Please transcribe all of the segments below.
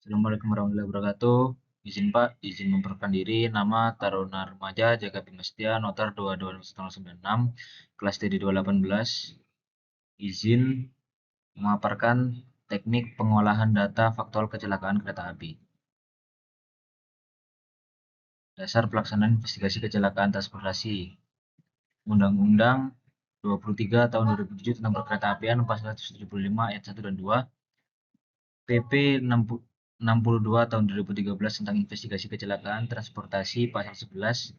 Assalamualaikum warahmatullahi wabarakatuh. Izin Pak, izin memperkenalkan diri. Nama Taruna Remaja Jaga Bimastia, Notar 2296, kelas TD 218. Izin memaparkan teknik pengolahan data faktual kecelakaan kereta api. Dasar pelaksanaan investigasi kecelakaan transportasi. Undang-Undang 23 tahun 2007 tentang perkeretaapian pasal 175 ayat 1 dan 2. PP 62 tahun 2013 tentang investigasi kecelakaan transportasi pasal 11,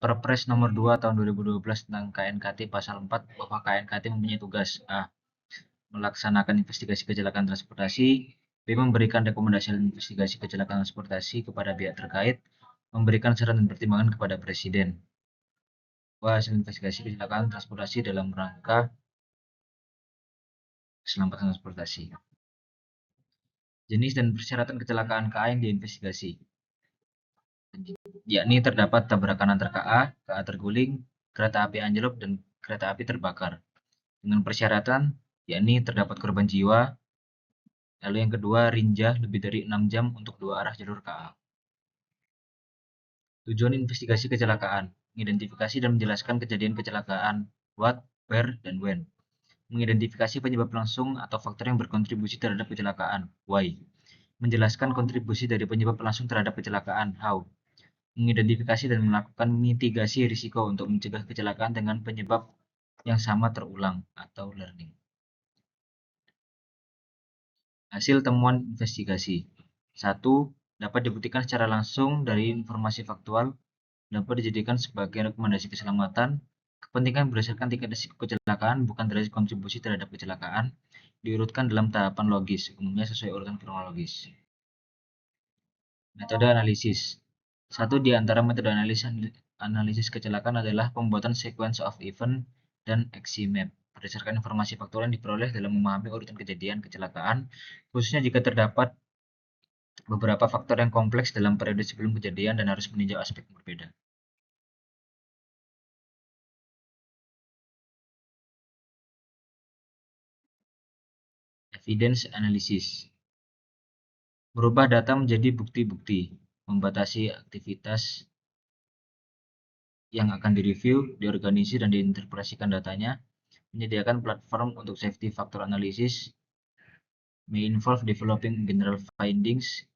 Perpres nomor 2 tahun 2012 tentang KNKT pasal 4 bahwa KNKT mempunyai tugas A. Melaksanakan investigasi kecelakaan transportasi, B. Memberikan rekomendasi investigasi kecelakaan transportasi kepada pihak terkait, memberikan saran dan pertimbangan kepada Presiden bahwa hasil investigasi kecelakaan transportasi dalam rangka keselamatan transportasi. Jenis dan persyaratan kecelakaan KA yang diinvestigasi, yakni terdapat tabrakan antar KA terguling, kereta api anjlok, dan kereta api terbakar. Dengan persyaratan, yakni terdapat korban jiwa. Lalu yang kedua, rinjah lebih dari 6 jam untuk dua arah jalur KA. Tujuan investigasi kecelakaan, mengidentifikasi dan menjelaskan kejadian kecelakaan, what, where, dan when. Mengidentifikasi penyebab langsung atau faktor yang berkontribusi terhadap kecelakaan, why. Menjelaskan kontribusi dari penyebab langsung terhadap kecelakaan, how. Mengidentifikasi dan melakukan mitigasi risiko untuk mencegah kecelakaan dengan penyebab yang sama terulang, atau learning. Hasil temuan investigasi. 1. Dapat dibuktikan secara langsung dari informasi faktual, dapat dijadikan sebagai rekomendasi keselamatan, kepentingan berdasarkan tingkat risiko kecelakaan bukan dari kontribusi terhadap kecelakaan, diurutkan dalam tahapan logis, umumnya sesuai urutan kronologis. Metode analisis. Satu di antara metode analisis kecelakaan adalah pembuatan sequence of event dan action map berdasarkan informasi faktual yang diperoleh dalam memahami urutan kejadian kecelakaan, khususnya jika terdapat beberapa faktor yang kompleks dalam periode sebelum kejadian dan harus meninjau aspek yang berbeda. Evidence analysis. Merubah data menjadi bukti-bukti, membatasi aktivitas yang akan direview, diorganisir, dan diinterpretasikan datanya, menyediakan platform untuk safety factor analysis, may involve developing general findings,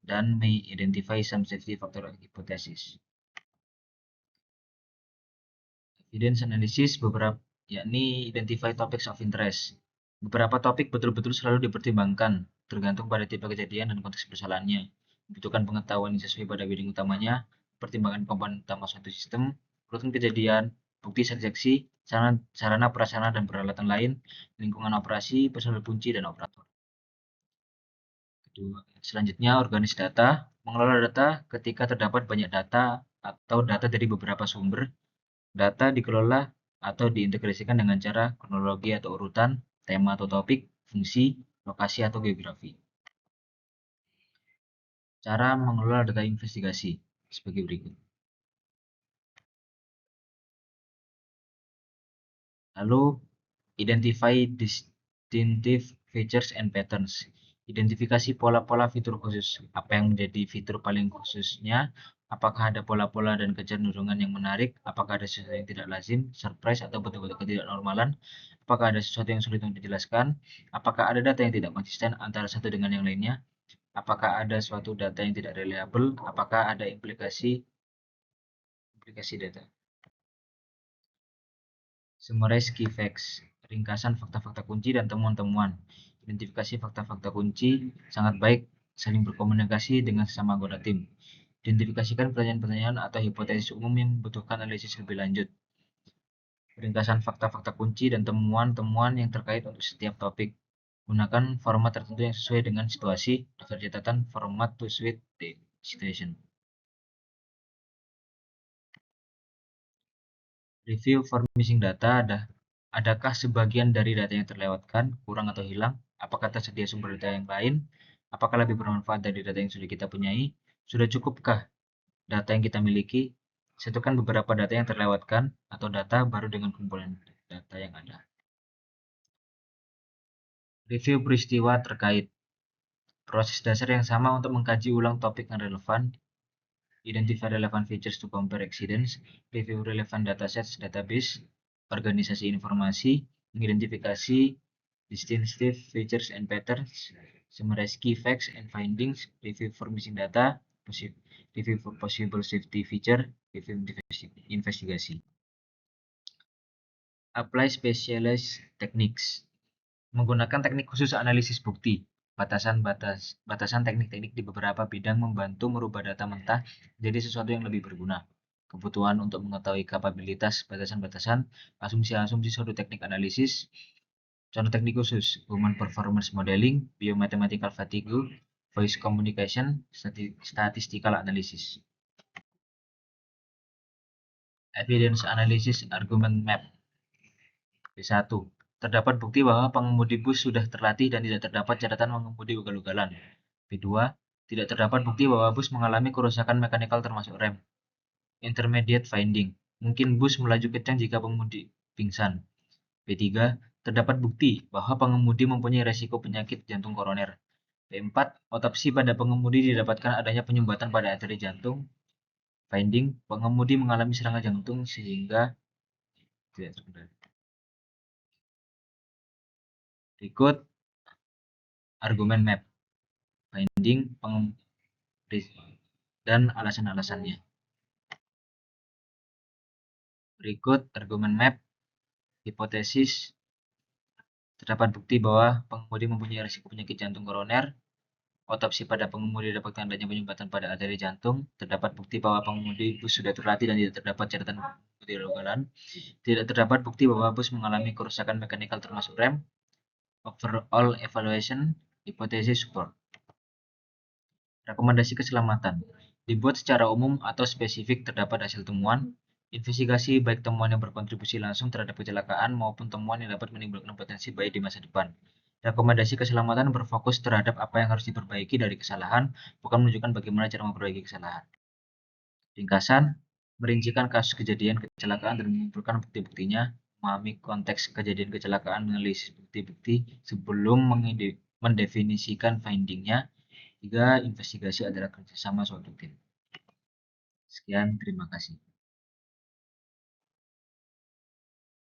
dan may identify some safety factor hypothesis. Evidence analysis yakni identify topics of interest. Beberapa topik betul-betul selalu dipertimbangkan, tergantung pada tipe kejadian dan konteks persoalannya. Membutuhkan pengetahuan yang sesuai pada bidang utamanya, pertimbangan komponen utama suatu sistem, urutan kejadian, bukti saksi, sarana prasarana dan peralatan lain, lingkungan operasi, personel kunci, dan operator. Selanjutnya, organis data. Mengelola data ketika terdapat banyak data atau data dari beberapa sumber. Data dikelola atau diintegrasikan dengan cara kronologi atau urutan, tema atau topik, fungsi, lokasi atau geografi. Cara mengelola data investigasi sebagai berikut. Lalu, identify distinctive features and patterns. Identifikasi pola-pola fitur khusus. Apa yang menjadi fitur paling khususnya? Apakah ada pola-pola dan kecenderungan yang menarik? Apakah ada sesuatu yang tidak lazim, surprise, atau betul-betul ketidaknormalan? Apakah ada sesuatu yang sulit untuk dijelaskan? Apakah ada data yang tidak konsisten antara satu dengan yang lainnya? Apakah ada suatu data yang tidak reliable? Apakah ada implikasi data? Summarize key facts, ringkasan fakta-fakta kunci dan temuan-temuan. Identifikasi fakta-fakta kunci, sangat baik saling berkomunikasi dengan sesama anggota tim. Identifikasikan pertanyaan-pertanyaan atau hipotesis umum yang membutuhkan analisis lebih lanjut. Ringkasan fakta-fakta kunci dan temuan-temuan yang terkait untuk setiap topik. Gunakan format tertentu yang sesuai dengan situasi. Daftar catatan format to suit the situation. Review for missing data. Adakah sebagian dari data yang terlewatkan, kurang atau hilang? Apakah tersedia sumber data yang lain? Apakah lebih bermanfaat dari data yang sudah kita punyai? Sudah cukupkah data yang kita miliki? Satukan beberapa data yang terlewatkan atau data baru dengan kumpulan data yang ada. Review peristiwa terkait. Proses dasar yang sama untuk mengkaji ulang topik yang relevan, identify relevant features to compare accidents, review relevant datasets database, organisasi informasi, mengidentifikasi distinctive features and patterns, summarize key facts and findings, review for missing data, review for possible safety feature, review investigasi. Apply specialized techniques. Menggunakan teknik khusus analisis bukti. Batasan teknik-teknik di beberapa bidang membantu merubah data mentah menjadi sesuatu yang lebih berguna. Kebutuhan untuk mengetahui kapabilitas batasan-batasan, asumsi-asumsi suatu teknik analisis. Contoh teknik khusus, Human Performance Modeling, Biomathematical Fatigue, Voice Communication, Statistical Analysis. Evidence Analysis Argument Map. B1. Terdapat bukti bahwa pengemudi bus sudah terlatih dan tidak terdapat catatan mengemudi ugal-ugalan. B2. Tidak terdapat bukti bahwa bus mengalami kerusakan mekanikal termasuk rem. Intermediate finding. Mungkin bus melaju kencang jika pengemudi pingsan. B3. Terdapat bukti bahwa pengemudi mempunyai resiko penyakit jantung koroner. B4. Otopsi pada pengemudi didapatkan adanya penyumbatan pada arteri jantung. Finding. Pengemudi mengalami serangan jantung sehingga tidak terkendali. Berikut argumen map. Finding dan alasan-alasannya. Berikut argumen map. Hipotesis. Terdapat bukti bahwa pengemudi mempunyai risiko penyakit jantung koroner. Otopsi pada pengemudi didapatkan adanya penyumbatan pada arteri jantung. Terdapat bukti bahwa pengemudi bus sudah terlatih dan tidak terdapat catatan pengemudi ugal-ugalan. Tidak terdapat bukti bahwa bus mengalami kerusakan mekanikal termasuk rem. Overall evaluation. Hipotesis support. Rekomendasi keselamatan. Dibuat secara umum atau spesifik terdapat hasil temuan, investigasi baik temuan yang berkontribusi langsung terhadap kecelakaan maupun temuan yang dapat menimbulkan potensi bahaya di masa depan. Rekomendasi keselamatan berfokus terhadap apa yang harus diperbaiki dari kesalahan, bukan menunjukkan bagaimana cara memperbaiki kesalahan. Ringkasan, merincikan kasus kejadian kecelakaan dan mengumpulkan bukti-buktinya, memahami konteks kejadian kecelakaan, menganalisis bukti-bukti sebelum mendefinisikan findingnya. 3. Investigasi adalah kerjasama suatu tim. Sekian, terima kasih.